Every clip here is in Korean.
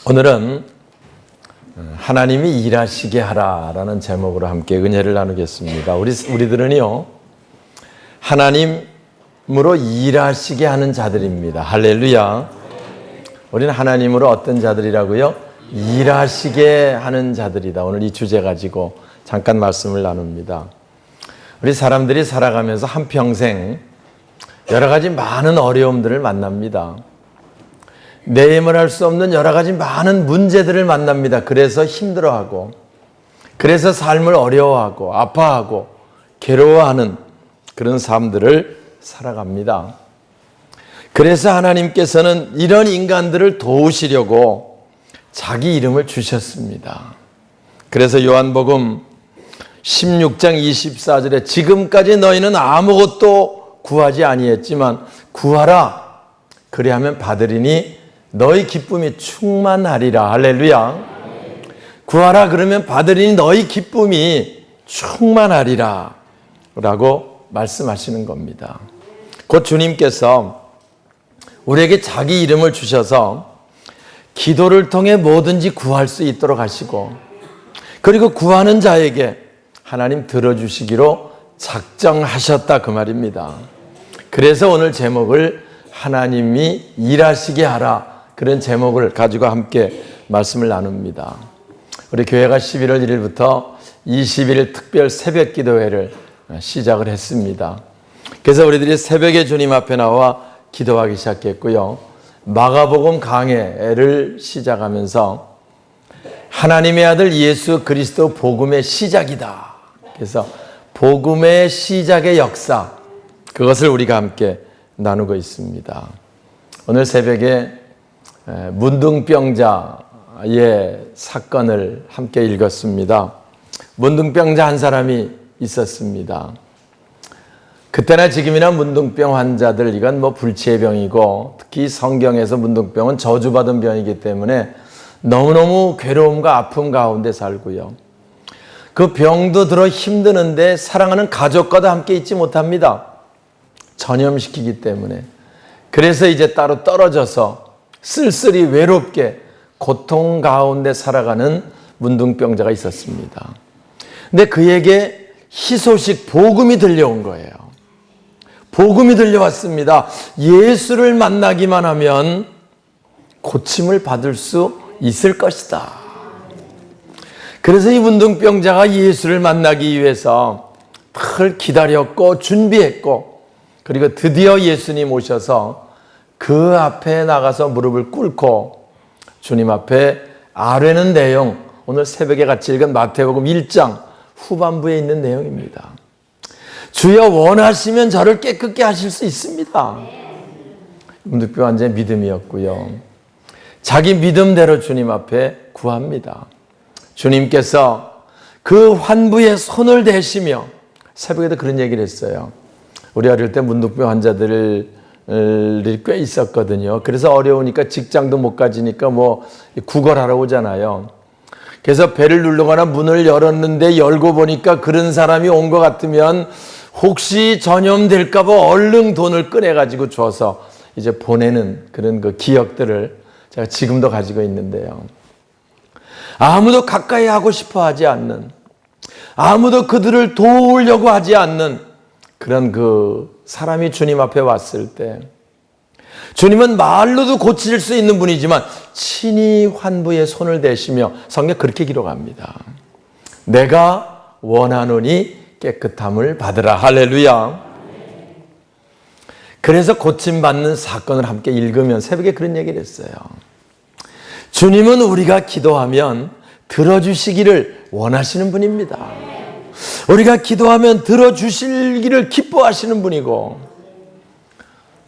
오늘은 하나님이 일하시게 하라라는 제목으로 함께 은혜를 나누겠습니다. 우리들은요, 하나님으로 일하시게 하는 자들입니다. 할렐루야. 우리는 하나님으로 어떤 자들이라고요? 일하시게 하는 자들이다. 오늘 이 주제 가지고 잠깐 말씀을 나눕니다. 우리 사람들이 살아가면서 한평생 여러 가지 많은 어려움들을 만납니다. 내힘을 할 수 없는 여러 가지 많은 문제들을 만납니다. 그래서 힘들어하고, 그래서 삶을 어려워하고, 아파하고, 괴로워하는 그런 삶들을 살아갑니다. 그래서 하나님께서는 이런 인간들을 도우시려고 자기 이름을 주셨습니다. 그래서 요한복음 16장 24절에 지금까지 너희는 아무것도 구하지 아니했지만 구하라. 그리하면 받으리니 너희 기쁨이 충만하리라. 할렐루야. 구하라 그러면 받으리니 너희 기쁨이 충만하리라 라고 말씀하시는 겁니다. 곧 주님께서 우리에게 자기 이름을 주셔서 기도를 통해 뭐든지 구할 수 있도록 하시고, 그리고 구하는 자에게 하나님 들어주시기로 작정하셨다 그 말입니다. 그래서 오늘 제목을 하나님이 일하시게 하라, 그런 제목을 가지고 함께 말씀을 나눕니다. 우리 교회가 11월 1일부터 20일 특별 새벽 기도회를 시작을 했습니다. 그래서 우리들이 새벽에 주님 앞에 나와 기도하기 시작했고요. 마가복음 강해를 시작하면서 하나님의 아들 예수 그리스도 복음의 시작이다. 그래서 복음의 시작의 역사, 그것을 우리가 함께 나누고 있습니다. 오늘 새벽에 문둥병자의 사건을 함께 읽었습니다. 문둥병자 한 사람이 있었습니다. 그때나 지금이나 문둥병 환자들, 이건 불치의 병이고, 특히 성경에서 문둥병은 저주받은 병이기 때문에 너무너무 괴로움과 아픔 가운데 살고요. 그 병도 들어 힘드는데 사랑하는 가족과도 함께 있지 못합니다. 전염시키기 때문에. 그래서 이제 따로 떨어져서 쓸쓸히 외롭게 고통 가운데 살아가는 문둥병자가 있었습니다. 근데 그에게 희소식 복음이 들려온 거예요. 복음이 들려왔습니다. 예수를 만나기만 하면 고침을 받을 수 있을 것이다. 그래서 이 문둥병자가 예수를 만나기 위해서 늘 기다렸고 준비했고, 그리고 드디어 예수님 오셔서 그 앞에 나가서 무릎을 꿇고 주님 앞에 아뢰는 내용, 오늘 새벽에 같이 읽은 마태복음 1장 후반부에 있는 내용입니다. 주여 원하시면 저를 깨끗게 하실 수 있습니다. 문둥병 환자의 믿음이었고요. 자기 믿음대로 주님 앞에 구합니다. 주님께서 그 환부에 손을 대시며, 새벽에도 그런 얘기를 했어요. 우리 어릴 때 문둥병 환자들이 꽤 있었거든요. 그래서 어려우니까 직장도 못 가지니까 구걸하러 오잖아요. 그래서 배를 누르거나 문을 열었는데 열고 보니까 그런 사람이 온 것 같으면 혹시 전염될까 봐 얼른 돈을 꺼내가지고 줘서 이제 보내는 그런 그 기억들을 제가 지금도 가지고 있는데요. 아무도 가까이 하고 싶어 하지 않는, 아무도 그들을 도우려고 하지 않는 그런 그 사람이 주님 앞에 왔을 때, 주님은 말로도 고칠 수 있는 분이지만 친히 환부에 손을 대시며, 성경 그렇게 기록합니다. 내가 원하노니 깨끗함을 받으라. 할렐루야. 그래서 고침받는 사건을 함께 읽으면 새벽에 그런 얘기를 했어요. 주님은 우리가 기도하면 들어주시기를 원하시는 분입니다. 우리가 기도하면 들어주시기를 기뻐하시는 분이고,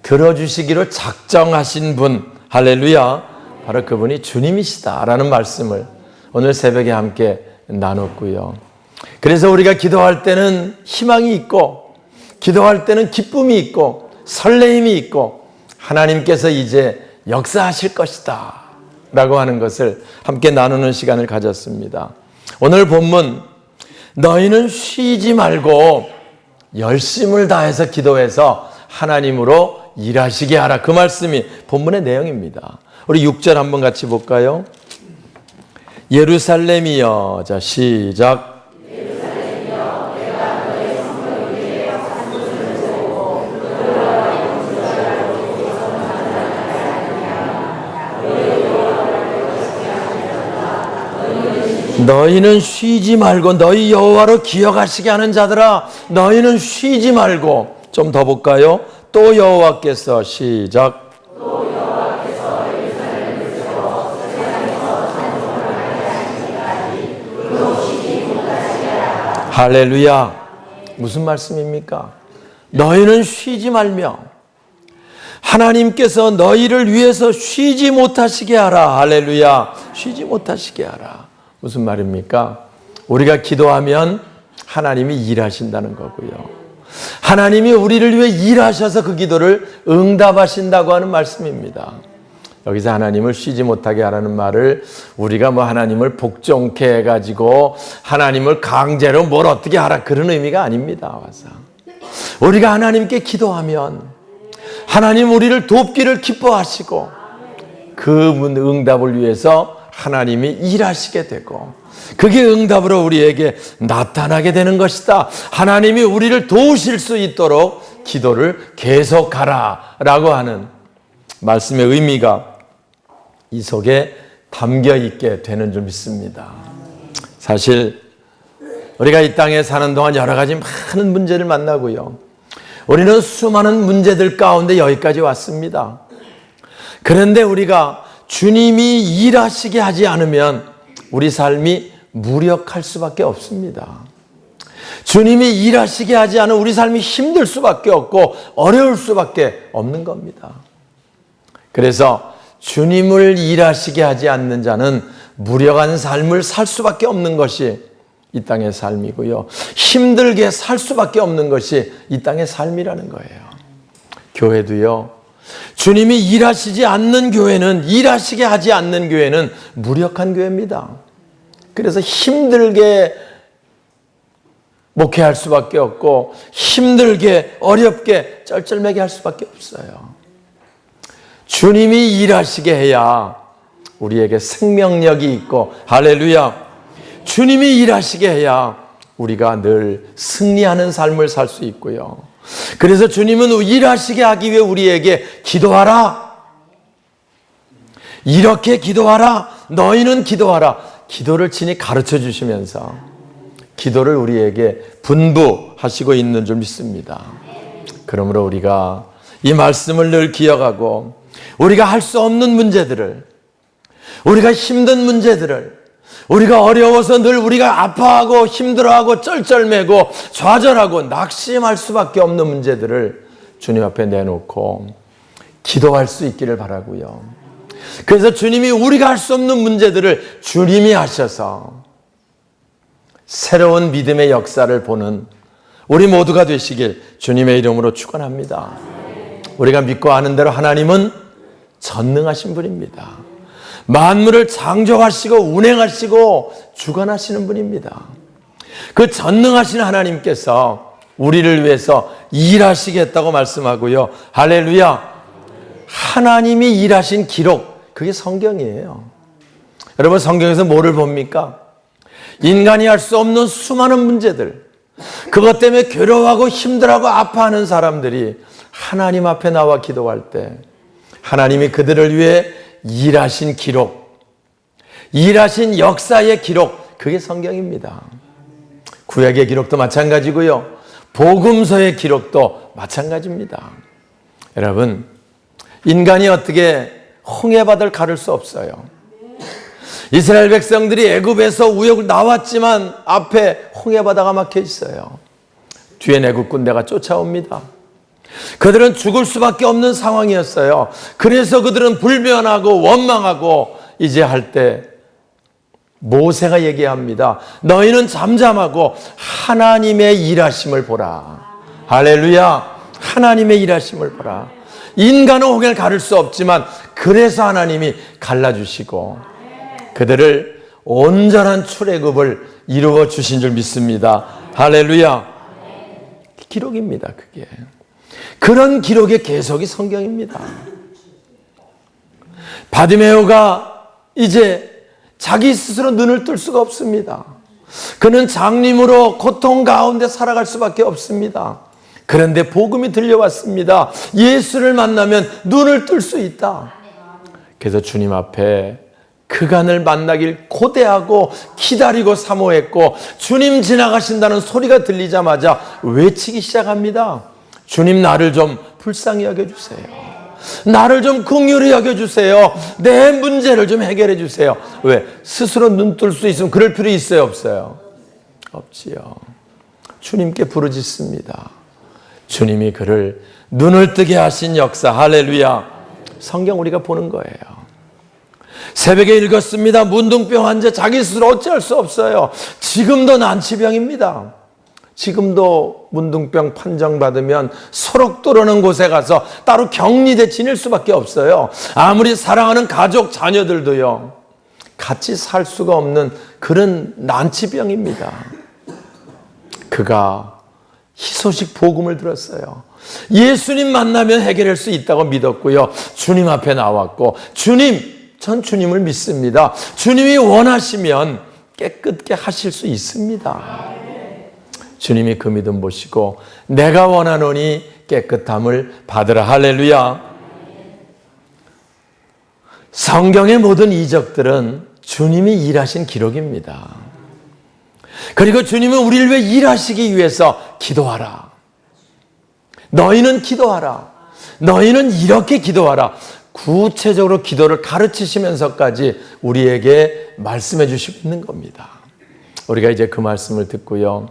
들어주시기로 작정하신 분, 할렐루야, 바로 그분이 주님이시다라는 말씀을 오늘 새벽에 함께 나눴고요. 그래서 우리가 기도할 때는 희망이 있고, 기도할 때는 기쁨이 있고, 설레임이 있고, 하나님께서 이제 역사하실 것이다 라고 하는 것을 함께 나누는 시간을 가졌습니다. 오늘 본문, 너희는 쉬지 말고 열심을 다해서 기도해서 하나님으로 일하시게 하라, 그 말씀이 본문의 내용입니다. 우리 6절 한번 같이 볼까요? 예루살렘이여. 자, 시작. 너희는 쉬지 말고 너희 여호와로 기억하시게 하는 자들아, 너희는 쉬지 말고. 좀 더 볼까요? 또 여호와께서. 시작. 할렐루야. 무슨 말씀입니까? 너희는 쉬지 말며 하나님께서 너희를 위해서 쉬지 못하시게 하라. 할렐루야. 쉬지 못하시게 하라. 무슨 말입니까? 우리가 기도하면 하나님이 일하신다는 거고요. 하나님이 우리를 위해 일하셔서 그 기도를 응답하신다고 하는 말씀입니다. 여기서 하나님을 쉬지 못하게 하라는 말을 우리가 뭐 하나님을 복종케 해가지고 하나님을 강제로 뭘 어떻게 하라 그런 의미가 아닙니다. 와서 우리가 하나님께 기도하면 하나님 우리를 돕기를 기뻐하시고 그 응답을 위해서 하나님이 일하시게 되고 그게 응답으로 우리에게 나타나게 되는 것이다. 하나님이 우리를 도우실 수 있도록 기도를 계속하라 라고 하는 말씀의 의미가 이 속에 담겨 있게 되는 줄 믿습니다. 사실 우리가 이 땅에 사는 동안 여러 가지 많은 문제를 만나고요. 우리는 수많은 문제들 가운데 여기까지 왔습니다. 그런데 우리가 주님이 일하시게 하지 않으면 우리 삶이 무력할 수밖에 없습니다. 주님이 일하시게 하지 않으면 우리 삶이 힘들 수밖에 없고 어려울 수밖에 없는 겁니다. 그래서 주님을 일하시게 하지 않는 자는 무력한 삶을 살 수밖에 없는 것이 이 땅의 삶이고요. 힘들게 살 수밖에 없는 것이 이 땅의 삶이라는 거예요. 교회도요. 주님이 일하시지 않는 교회는, 일하시게 하지 않는 교회는 무력한 교회입니다. 그래서 힘들게 목회할 수밖에 없고 힘들게 어렵게 쩔쩔매게 할 수밖에 없어요. 주님이 일하시게 해야 우리에게 생명력이 있고, 할렐루야, 주님이 일하시게 해야 우리가 늘 승리하는 삶을 살 수 있고요. 그래서 주님은 일하시게 하기 위해 우리에게 기도하라, 이렇게 기도하라, 너희는 기도하라, 기도를 친히 가르쳐 주시면서 기도를 우리에게 분부하시고 있는 줄 믿습니다. 그러므로 우리가 이 말씀을 늘 기억하고 우리가 할 수 없는 문제들을, 우리가 힘든 문제들을, 우리가 어려워서 늘 우리가 아파하고 힘들어하고 쩔쩔매고 좌절하고 낙심할 수밖에 없는 문제들을 주님 앞에 내놓고 기도할 수 있기를 바라고요. 그래서 주님이 우리가 할 수 없는 문제들을 주님이 하셔서 새로운 믿음의 역사를 보는 우리 모두가 되시길 주님의 이름으로 축원합니다. 우리가 믿고 아는 대로 하나님은 전능하신 분입니다. 만물을 창조하시고 운행하시고 주관하시는 분입니다. 그 전능하신 하나님께서 우리를 위해서 일하시겠다고 말씀하고요. 할렐루야. 하나님이 일하신 기록, 그게 성경이에요. 여러분, 성경에서 뭐를 봅니까? 인간이 할 수 없는 수많은 문제들, 그것 때문에 괴로워하고 힘들어하고 아파하는 사람들이 하나님 앞에 나와 기도할 때 하나님이 그들을 위해 일하신 기록, 일하신 역사의 기록, 그게 성경입니다. 구약의 기록도 마찬가지고요. 복음서의 기록도 마찬가지입니다. 여러분, 인간이 어떻게 홍해바다를 가를 수 없어요. 이스라엘 백성들이 애굽에서 우역을 나왔지만 앞에 홍해바다가 막혀 있어요. 뒤에 애굽 군대가 쫓아옵니다. 그들은 죽을 수밖에 없는 상황이었어요. 그래서 그들은 불면하고 원망하고 이제 할 때 모세가 얘기합니다. 너희는 잠잠하고 하나님의 일하심을 보라. 할렐루야. 하나님의 일하심을 보라. 인간은 홍해를 가를 수 없지만 그래서 하나님이 갈라주시고 그들을 온전한 출애굽을 이루어 주신 줄 믿습니다. 할렐루야. 기록입니다, 그게. 그런 기록의 계속이 성경입니다. 바디메오가 이제 자기 스스로 눈을 뜰 수가 없습니다. 그는 장님으로 고통 가운데 살아갈 수밖에 없습니다. 그런데 복음이 들려왔습니다. 예수를 만나면 눈을 뜰 수 있다. 그래서 주님 앞에 그간을 만나길 고대하고 기다리고 사모했고, 주님 지나가신다는 소리가 들리자마자 외치기 시작합니다. 주님, 나를 좀 불쌍히 여겨주세요. 나를 좀 긍휼히 여겨주세요. 내 문제를 좀 해결해 주세요. 왜? 스스로 눈 뜰 수 있으면 그럴 필요 있어요, 없어요? 없지요. 주님께 부르짖습니다. 주님이 그를 눈을 뜨게 하신 역사, 할렐루야. 성경 우리가 보는 거예요. 새벽에 읽었습니다. 문둥병 환자 자기 스스로 어찌할 수 없어요. 지금도 난치병입니다. 지금도 문둥병 판정받으면 소록도로는 곳에 가서 따로 격리돼 지낼 수밖에 없어요. 아무리 사랑하는 가족, 자녀들도요, 같이 살 수가 없는 그런 난치병입니다. 그가 희소식 복음을 들었어요. 예수님 만나면 해결할 수 있다고 믿었고요. 주님 앞에 나왔고, 주님, 전 주님을 믿습니다. 주님이 원하시면 깨끗게 하실 수 있습니다. 주님이 그 믿음 보시고 내가 원하노니 깨끗함을 받으라. 할렐루야. 성경의 모든 이적들은 주님이 일하신 기록입니다. 그리고 주님은 우리를 위해 일하시기 위해서 기도하라. 너희는 기도하라. 너희는 이렇게 기도하라. 구체적으로 기도를 가르치시면서까지 우리에게 말씀해 주시고 있는 겁니다. 우리가 이제 그 말씀을 듣고요,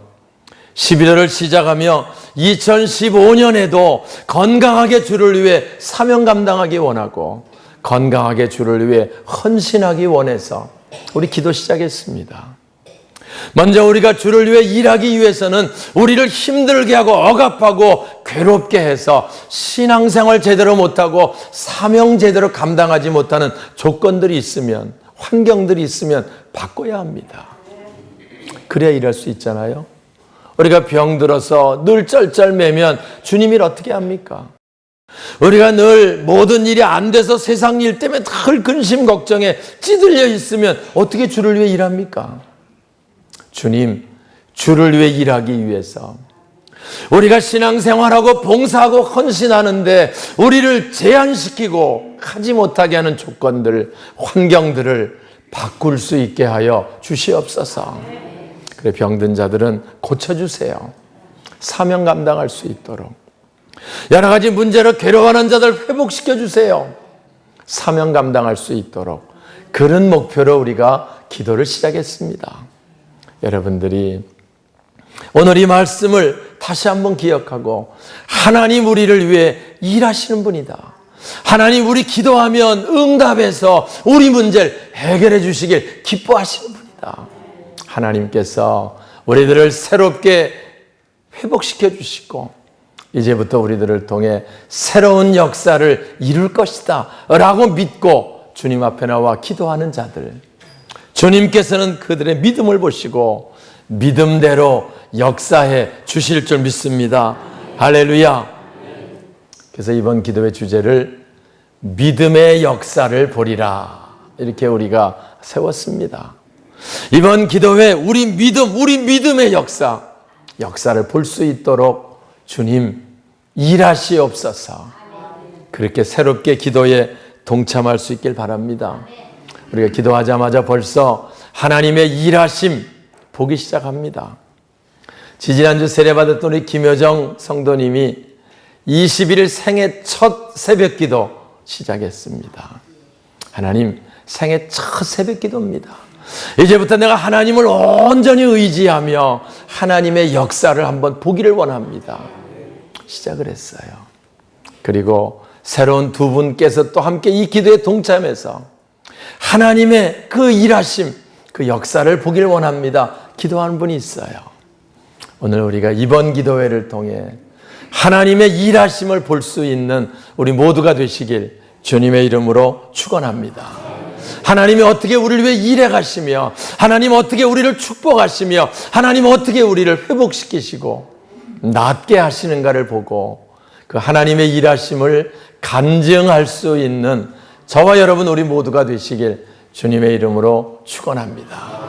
11월을 시작하며 2015년에도 건강하게 주를 위해 사명 감당하기 원하고 건강하게 주를 위해 헌신하기 원해서 우리 기도 시작했습니다. 먼저 우리가 주를 위해 일하기 위해서는 우리를 힘들게 하고 억압하고 괴롭게 해서 신앙생활 제대로 못하고 사명 제대로 감당하지 못하는 조건들이 있으면, 환경들이 있으면 바꿔야 합니다. 그래야 일할 수 있잖아요. 우리가 병들어서 늘 쩔쩔매면 주님이 어떻게 합니까? 우리가 늘 모든 일이 안 돼서 세상 일 때문에 늘 근심 걱정에 찌들려 있으면 어떻게 주를 위해 일합니까? 주님, 주를 위해 일하기 위해서 우리가 신앙생활하고 봉사하고 헌신하는데 우리를 제한시키고 하지 못하게 하는 조건들, 환경들을 바꿀 수 있게 하여 주시옵소서. 그래, 병든 자들은 고쳐주세요. 사명 감당할 수 있도록. 여러 가지 문제로 괴로워하는 자들 회복시켜 주세요. 사명 감당할 수 있도록. 그런 목표로 우리가 기도를 시작했습니다. 여러분들이 오늘 이 말씀을 다시 한번 기억하고, 하나님 우리를 위해 일하시는 분이다. 하나님 우리 기도하면 응답해서 우리 문제를 해결해 주시길 기뻐하시는 분이다. 하나님께서 우리들을 새롭게 회복시켜 주시고 이제부터 우리들을 통해 새로운 역사를 이룰 것이다 라고 믿고 주님 앞에 나와 기도하는 자들, 주님께서는 그들의 믿음을 보시고 믿음대로 역사해 주실 줄 믿습니다. 할렐루야. 그래서 이번 기도의 주제를 믿음의 역사를 보리라, 이렇게 우리가 세웠습니다. 이번 기도회 우리 믿음의 역사를 볼 수 있도록 주님 일하시옵소서. 그렇게 새롭게 기도에 동참할 수 있길 바랍니다. 우리가 기도하자마자 벌써 하나님의 일하심 보기 시작합니다. 지지난주 세례받았던 우리 김효정 성도님이 21일 생애 첫 새벽 기도 시작했습니다. 하나님, 생애 첫 새벽 기도입니다. 이제부터 내가 하나님을 온전히 의지하며 하나님의 역사를 한번 보기를 원합니다. 시작을 했어요. 그리고 새로운 두 분께서 또 함께 이 기도에 동참해서 하나님의 그 일하심, 그 역사를 보기를 원합니다. 기도하는 분이 있어요. 오늘 우리가 이번 기도회를 통해 하나님의 일하심을 볼 수 있는 우리 모두가 되시길 주님의 이름으로 축원합니다. 하나님이 어떻게 우리를 위해 일해 가시며, 하나님 어떻게 우리를 축복하시며, 하나님 어떻게 우리를 회복시키시고 낫게 하시는가를 보고 그 하나님의 일하심을 간증할 수 있는 저와 여러분 우리 모두가 되시길 주님의 이름으로 축원합니다.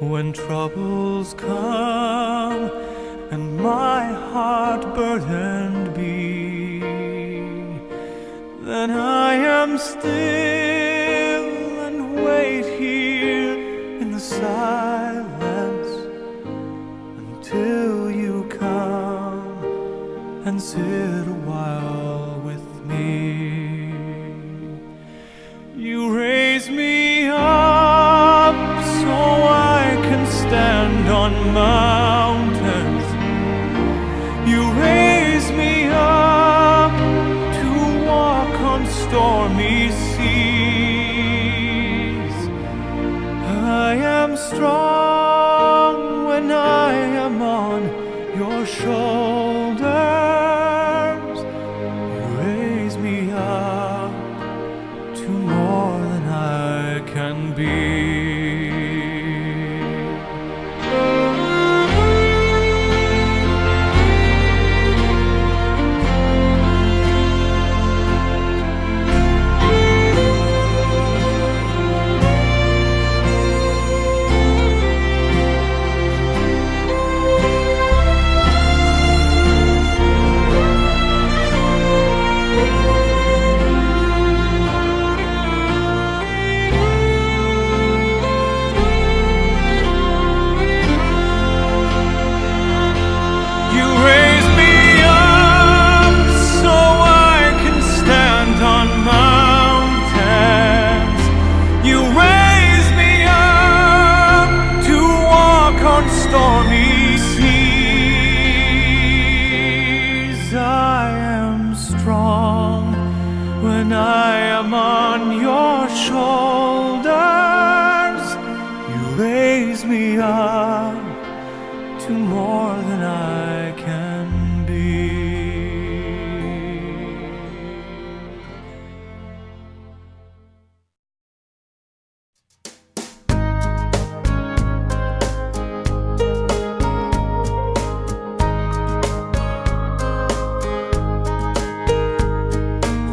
When troubles come and my heart burdened be, then I am still and wait here in the silence until you come and sit a while with me. You raise me up so I can stand on mountains. You raise me up to walk on stormy seas. I am strong when I am on your shoulders. You raise me up to more than I can be. Stormy seas, I am strong when I am on your shoulders. You raise me up to more than I can be.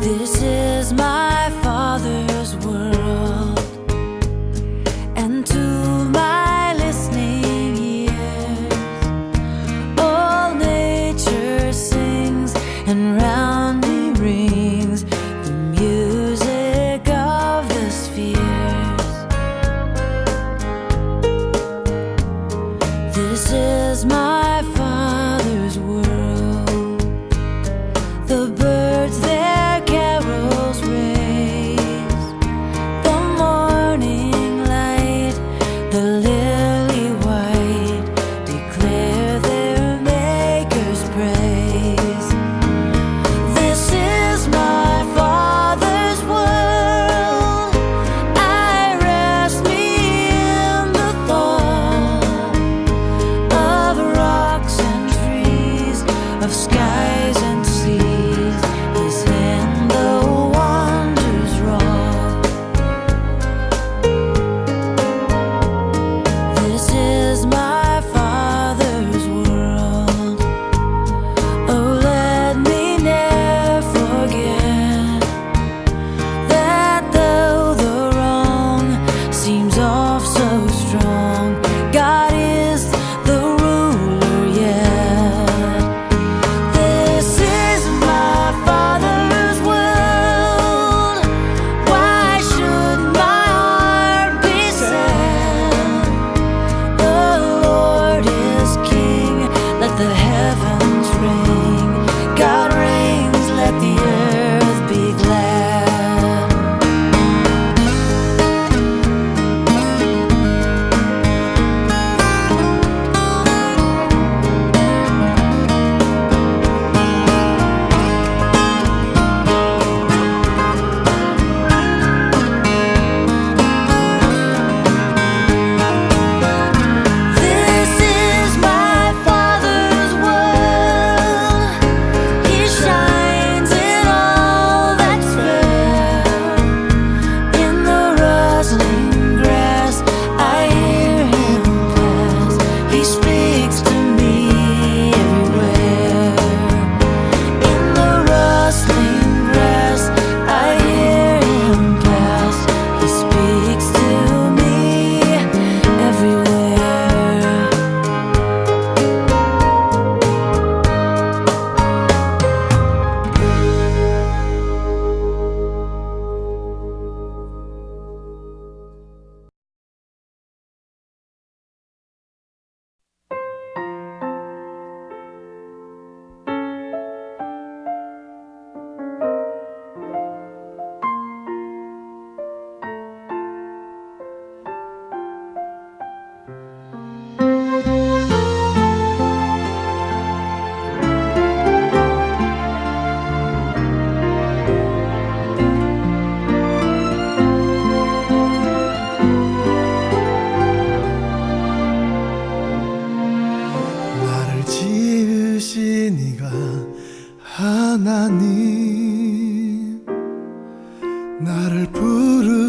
This is my Father's world.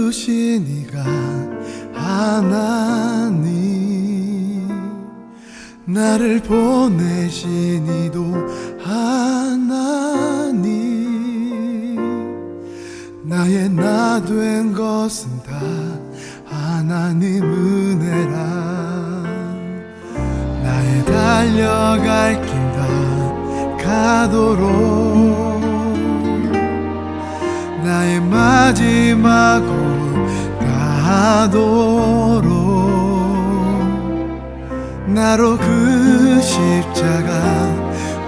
주신 이가 하나님, 나를 보내신 이도 하나님, 나의 나 된 것은 다 하나님 은혜라. 나의 달려갈 길 다 가도록, 나의 마지막 곳 가도록, 나로 그 십자가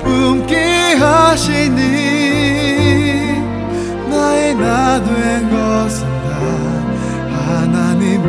품게 하시니, 나의 나 된 것은 다 하나님